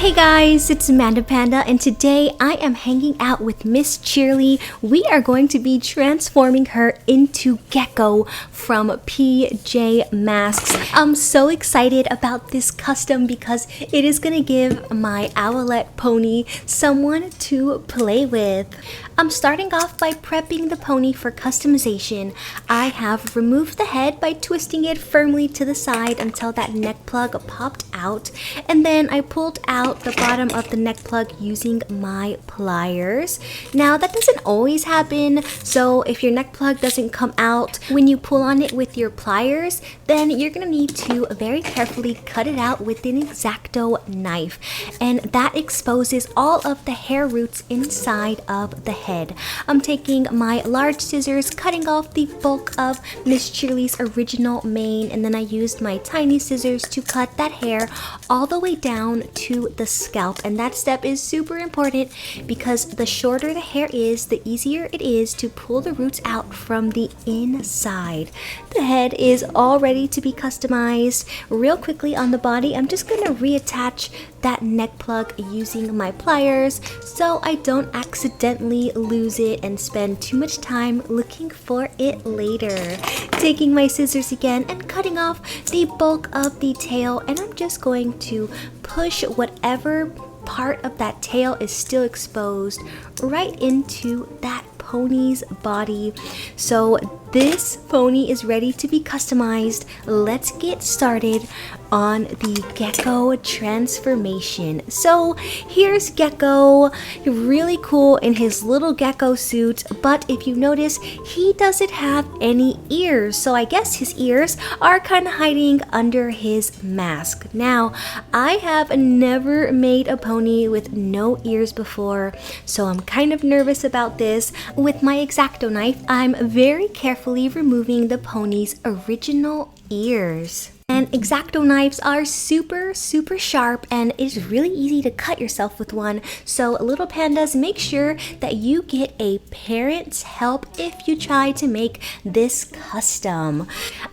Hey guys, it's MandaPanda, and today I am hanging out with Miss Cheerly. We are going to be transforming her into Gekko from PJ Masks. I'm so excited about this custom because it is going to give my owlette pony someone to play with. I'm starting off by prepping the pony for customization. I have removed the head by twisting it firmly to the side until that neck plug popped out, and then I pulled out the bottom of the neck plug using my pliers. Now that doesn't always happen, so if your neck plug doesn't come out when you pull on it with your pliers, then you're gonna need to very carefully cut it out with an X-Acto knife, and that exposes all of the hair roots inside of the head. I'm taking my large scissors, cutting off the bulk of Miss Cheerly's original mane, and then I used my tiny scissors to cut that hair all the way down to the scalp. And that step is super important because the shorter the hair is, the easier it is to pull the roots out from the inside. The head is all ready to be customized. Real quickly on the body, I'm just gonna reattach that neck plug using my pliers so I don't accidentally lose it and spend too much time looking for it later. Taking my scissors again and cutting off the bulk of the tail, and I'm just going to push whatever part of that tail is still exposed right into that pony's body. So this pony is ready to be customized. Let's get started on the Gekko transformation. So here's Gekko, really cool in his little gecko suit, but if you notice, he doesn't have any ears, so I guess his ears are kind of hiding under his mask. Now, I have never made a pony with no ears before, so I'm kind of nervous about this. With my X-Acto knife, I'm very carefully removing the pony's original ears. And X-Acto knives are super sharp, and it's really easy to cut yourself with one. So little pandas, make sure that you get a parent's help if you try to make this custom.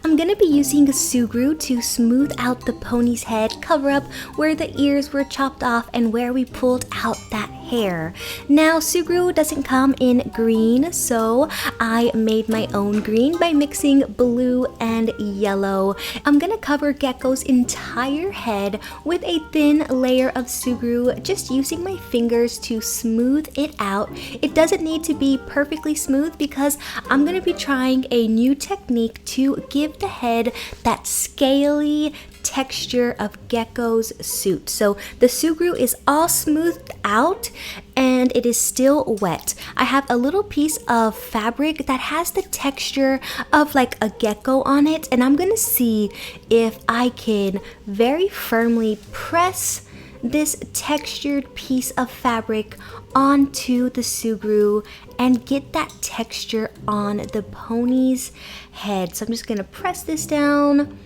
I'm gonna be using a Sugru to smooth out the pony's head, cover up where the ears were chopped off and where we pulled out that hair. Now Sugru doesn't come in green, so I made my own green by mixing blue and yellow. I'm gonna cover Gekko's entire head with a thin layer of Sugru, just using my fingers to smooth it out. It doesn't need to be perfectly smooth because I'm going to be trying a new technique to give the head that scaly texture of Gekko's suit. So the Sugru is all smoothed out and it is still wet. I have a little piece of fabric that has the texture of like a gecko on it, and I'm gonna see if I can very firmly press this textured piece of fabric onto the Sugru and get that texture on the pony's head. So I'm just gonna press this down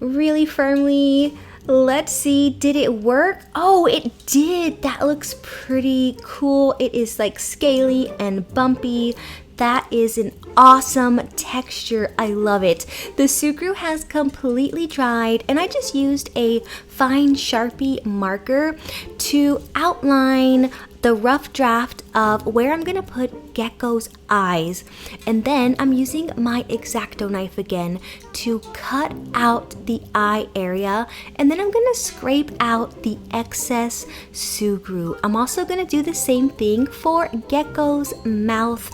really firmly. Let's see, did it work? Oh, it did. That looks pretty cool. It is like scaly and bumpy. That is an awesome texture. I love it. The Sugru has completely dried, and I just used a fine Sharpie marker to outline the rough draft of where I'm gonna put Gekko's eyes. And then I'm using my X-Acto knife again to cut out the eye area, and then I'm gonna scrape out the excess Sugru. I'm also gonna do the same thing for Gekko's mouth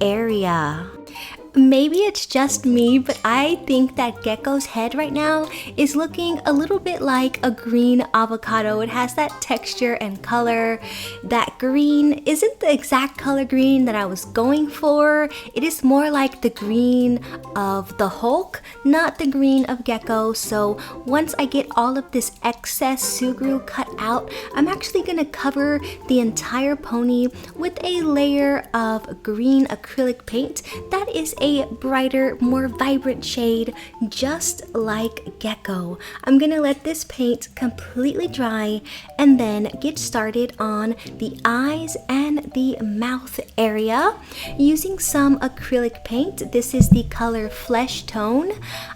area. Maybe it's just me, but I think that Gekko's head right now is looking a little bit like a green avocado. It has that texture and color. That green isn't the exact color green that I was going for. It is more like the green of the Hulk, not the green of Gekko. So once I get all of this excess Sugru cut out, I'm actually gonna cover the entire pony with a layer of green acrylic paint that is a brighter, more vibrant shade, just like Gekko. I'm gonna let this paint completely dry and then get started on the eyes and the mouth area using some acrylic paint. This is the color Flesh Tone.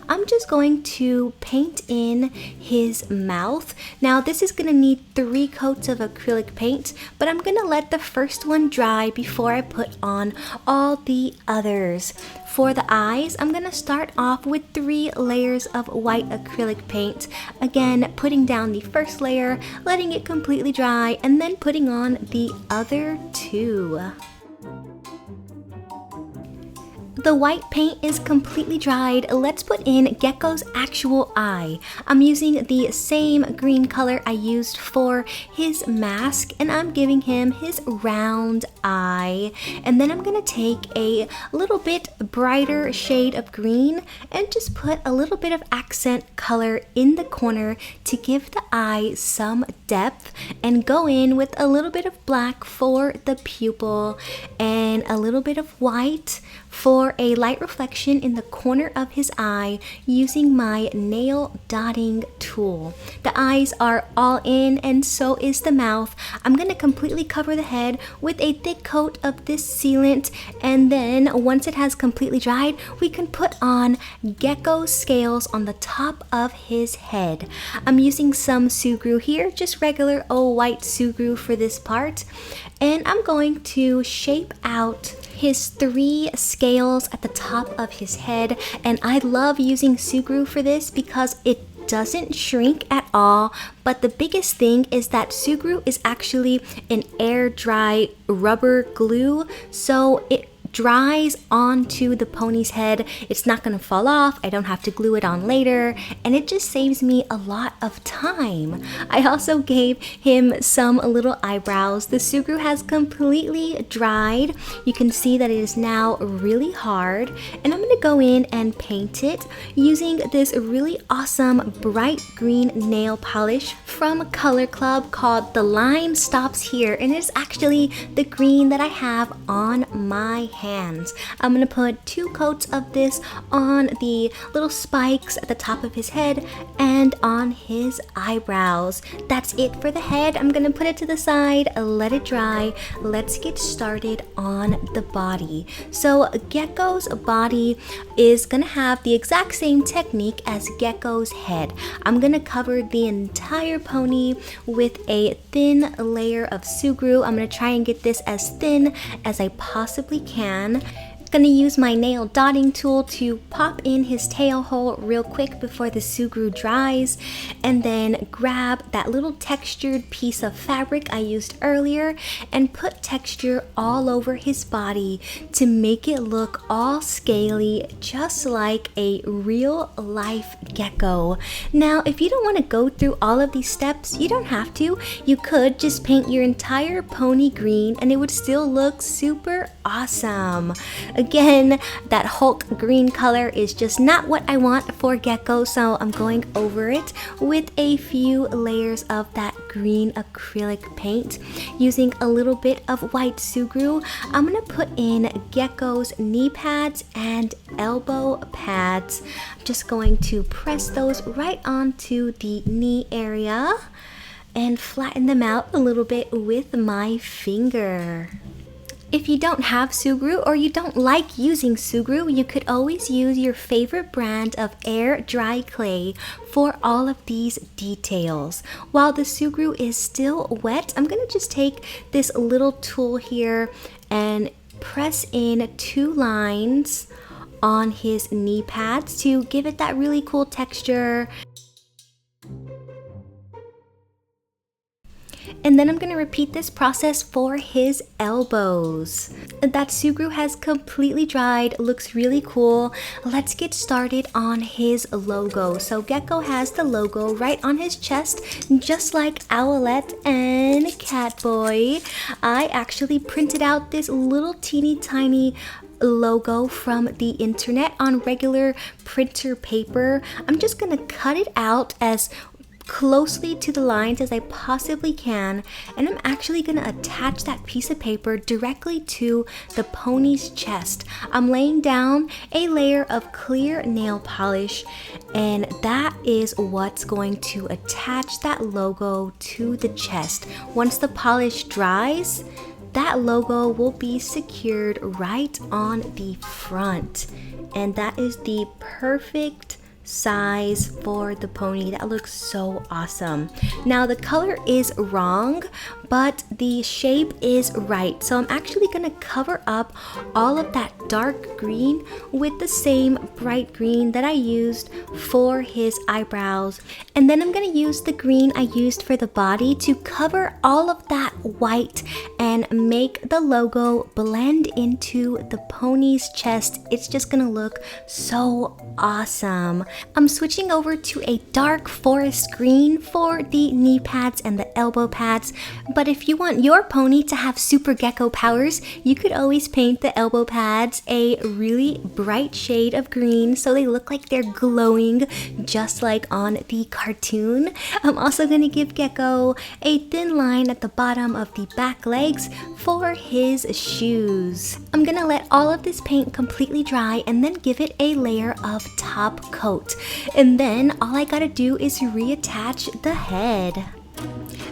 I'm just going to paint in his mouth. Now this is going to need 3 coats of acrylic paint, but I'm going to let the first one dry before I put on all the others. For the eyes, I'm going to start off with 3 layers of white acrylic paint. Again, putting down the first layer, letting it completely dry, and then putting on the other 2. The white paint is completely dried. Let's put in Gekko's actual eye. I'm using the same green color I used for his mask, and I'm giving him his round eye. And then I'm gonna take a little bit brighter shade of green and just put a little bit of accent color in the corner to give the eye some depth, and go in with a little bit of black for the pupil and a little bit of white for a light reflection in the corner of his eye using my nail dotting tool. The eyes are all in, and so is the mouth. I'm going to completely cover the head with a thick coat of this sealant, and then once it has completely dried, we can put on Gekko scales on the top of his head. I'm using some sugru here, just regular old white sugru for this part, and I'm going to shape out his 3 scales at the top of his head. And I love using sugru for this because it doesn't shrink at all, but the biggest thing is that sugru is actually an air dry rubber glue, so it dries onto the pony's head. It's not going to fall off. I don't have to glue it on later, and it just saves me a lot of time. I also gave him some little eyebrows. The sugru has completely dried. You can see that it is now really hard, and I'm going to go in and paint it using this really awesome bright green nail polish from Color Club called The Line Stops Here, and it's actually the green that I have on my hands. I'm going to put 2 coats of this on the little spikes at the top of his head and on his eyebrows. That's it for the head. I'm going to put it to the side, let it dry. Let's get started on the body. So Gekko's body is going to have the exact same technique as Gekko's head. I'm going to cover the entire pony with a thin layer of sugru. I'm going to try and get this as thin as I possibly can. Gonna use my nail dotting tool to pop in his tail hole real quick before the sugru dries, and then grab that little textured piece of fabric I used earlier and put texture all over his body to make it look all scaly, just like a real life gecko. Now, if you don't want to go through all of these steps, you don't have to. You could just paint your entire pony green and it would still look super awesome. Again, that Hulk green color is just not what I want for Gekko, so I'm going over it with a few layers of that green acrylic paint. Using a little bit of white sugru, I'm going to put in Gekko's knee pads and elbow pads. I'm just going to press those right onto the knee area and flatten them out a little bit with my finger. If you don't have sugru or you don't like using sugru, you could always use your favorite brand of air dry clay for all of these details. While the sugru is still wet, I'm going to just take this little tool here and press in 2 lines on his knee pads to give it that really cool texture. And then I'm going to repeat this process for his elbows. That sugru has completely dried, looks really cool. Let's get started on his logo. So Gekko has the logo right on his chest, just like Owlette and Catboy. I actually printed out this little teeny tiny logo from the internet on regular printer paper. I'm just going to cut it out as closely to the lines as I possibly can, and I'm actually going to attach that piece of paper directly to the pony's chest. I'm laying down a layer of clear nail polish, and that is what's going to attach that logo to the chest. Once the polish dries, that logo will be secured right on the front. And that is the perfect size for the pony. That looks so awesome. Now the color is wrong, but the shape is right. So I'm actually gonna cover up all of that dark green with the same bright green that I used for his eyebrows. And then I'm gonna use the green I used for the body to cover all of that white and make the logo blend into the pony's chest. It's just gonna look so awesome. I'm switching over to a dark forest green for the knee pads and the elbow pads, but if you want your pony to have super gecko powers, you could always paint the elbow pads a really bright shade of green so they look like they're glowing just like on the cartoon. I'm also going to give Gekko a thin line at the bottom of the back legs for his shoes. I'm going to let all of this paint completely dry and then give it a layer of top coat. And then all I gotta do is reattach the head.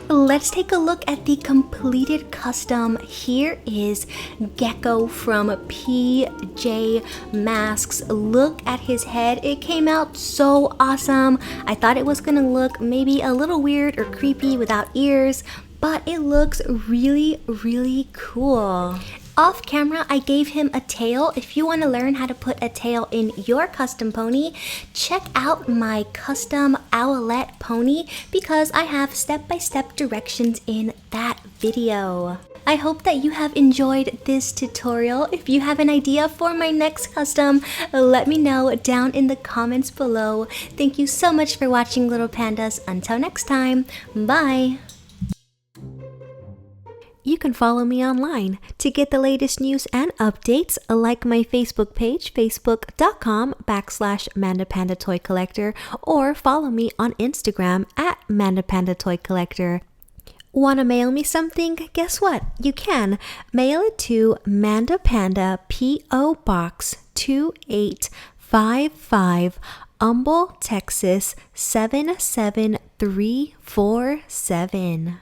Let's take a look at the completed custom. Here is Gekko from PJ Masks. Look at his head. It came out so awesome. I thought it was gonna look maybe a little weird or creepy without ears, but it looks really, really cool. Off camera, I gave him a tail. If you want to learn how to put a tail in your custom pony, check out my custom Owlette pony because I have step-by-step directions in that video. I hope that you have enjoyed this tutorial. If you have an idea for my next custom, let me know down in the comments below. Thank you so much for watching, Little Pandas. Until next time, bye! You can follow me online to get the latest news and updates. Like my Facebook page, facebook.com/MandaPanda Toy Collector, or follow me on Instagram at MandaPanda Toy Collector. Want to mail me something? Guess what? You can. Mail it to MandaPanda P.O. Box 2855, Humble, Texas 77347.